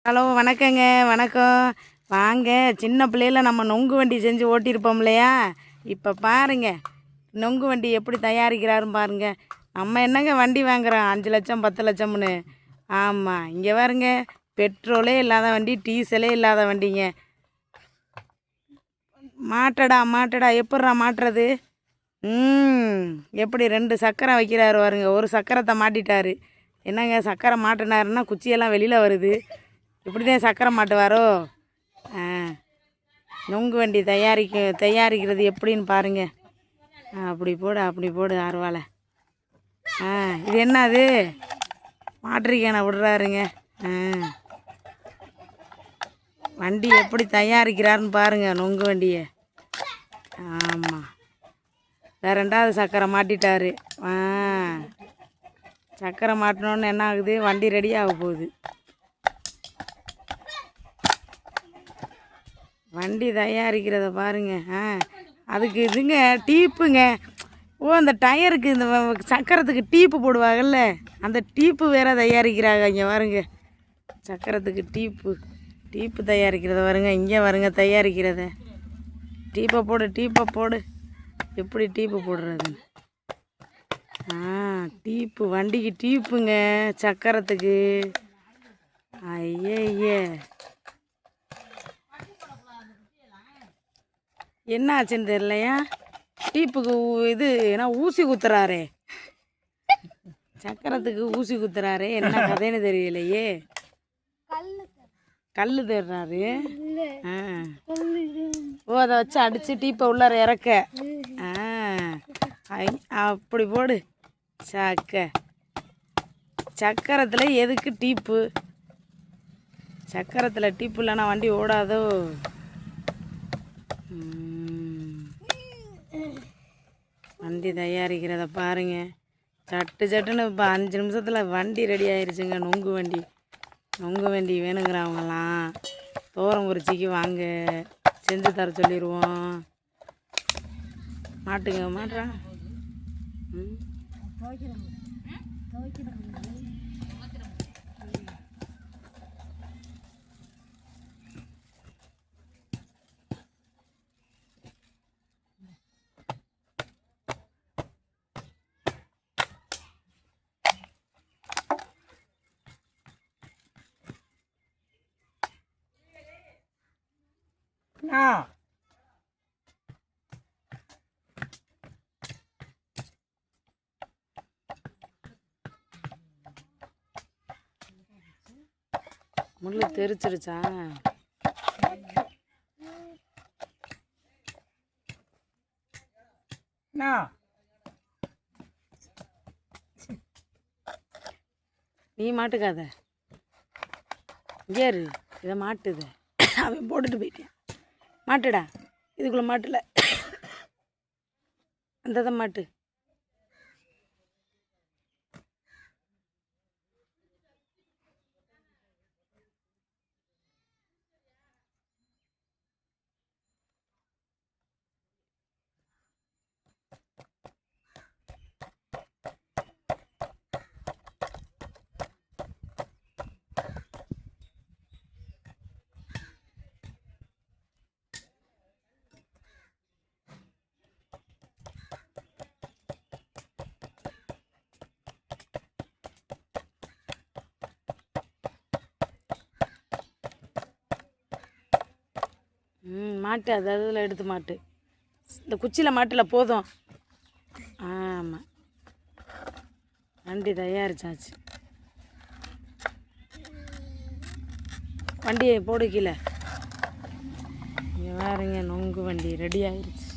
Hello வணக்கங்க. வணக்கம். வாங்க, சின்ன பிள்ளையில நம்ம நொங்கு வண்டி செஞ்சு ஓட்டியிருப்போம் இல்லையா? இப்போ பாருங்க, நொங்கு வண்டி எப்படி தயாரிக்கிறாருன்னு பாருங்க. நம்ம என்னங்க வண்டி வாங்குறோம் 5 லட்சம் 10 லட்சம்னு? ஆமாம், இங்கே பாருங்க, பெட்ரோலே இல்லாத வண்டி, டீசலே இல்லாத வண்டிங்க. மாட்டடா எப்பட்றா மாட்டுறது? எப்படி 2 சக்கரம் வைக்கிறாரு பாருங்க. ஒரு சக்கரத்தை மாட்டிட்டாரு. என்னங்க சக்கரை மாட்டினாருன்னா குச்சியெல்லாம் வெளியில் வருது. இப்படி தான் சக்கரை மாட்டுவாரோ? நொங்கு வண்டி தயாரிக்கிறது எப்படின்னு பாருங்க. அப்படி போடு ஆர்வாலை. இது என்ன? அது மாட்டிருக்கேன விடுறாருங்க. வண்டி எப்படி தயாரிக்கிறாருன்னு பாருங்க, நொங்கு வண்டியை. ஆமாம், ரெண்டாவது சக்கரை மாட்டிட்டாரு. சக்கரை மாட்டினோன்னு என்ன ஆகுது? வண்டி ரெடி ஆக போகுது. வண்டி தயாரிக்கிறத பாருங்க. அதுக்கு இதுங்க டீப்புங்க. அந்த டயருக்கு இந்த சக்கரத்துக்கு டீப்பு போடுவாங்கல்ல, அந்த டீப்பு வேற தயாரிக்கிறாங்க. இங்கே பாருங்க, சக்கரத்துக்கு டீப்பு தயாரிக்கிறத பாருங்க. இங்கே பாருங்க தயாரிக்கிறத. டீப்பை போடு. எப்படி டீப்பு போடுறது? டீப்பு, வண்டிக்கு டீப்புங்க, சக்கரத்துக்கு. ஐயே, என்ன ஆச்சுன்னு தெரியலையா? டீப்புக்கு இது ஏன்னா ஊசி குத்துறாரே, சக்கரத்துக்கு ஊசி குத்துறாரே. என்ன கதைன்னு தெரியலையே. கல் தேடுறாரு. அதை வச்சு அடித்து டீப்பை உள்ளார இறக்க. அப்படி போடு. சக்கரத்தில் எதுக்கு டீப்பு? சக்கரத்தில் டீப்பு இல்லைன்னா வண்டி ஓடாதோ? வண்டி தயாரிக்கிறத பாருங்க. சட்டுன்னு இப்போ 5 நிமிஷத்தில் வண்டி ரெடி ஆயிடுச்சுங்க. நொங்கு வண்டி வேணுங்கிறவங்கலாம் தோரங்குறிச்சிக்கு வாங்க, செஞ்சு தர சொல்லிடுவோம். மாட்டுறா. முள்ளு தெரிச்சிருச்சா? நீ மாட்டுக்காத, ஏறு. இதை மாட்டுது. அவன் போட்டுட்டு போயிட்டான். மாட்டுடா, இதுக்குள்ளே மாட்டல. அந்த மாட்டு. மாட்டு, அதில் எடுத்து மாட்டு. இந்த குச்சியில் மாட்டில் போதும். ஆமாம், வண்டி தயாரிச்சாச்சு. வண்டியை போடு கீழே. இங்கே பாருங்க, நொங்கு வண்டி ரெடி ஆயிடுச்சு.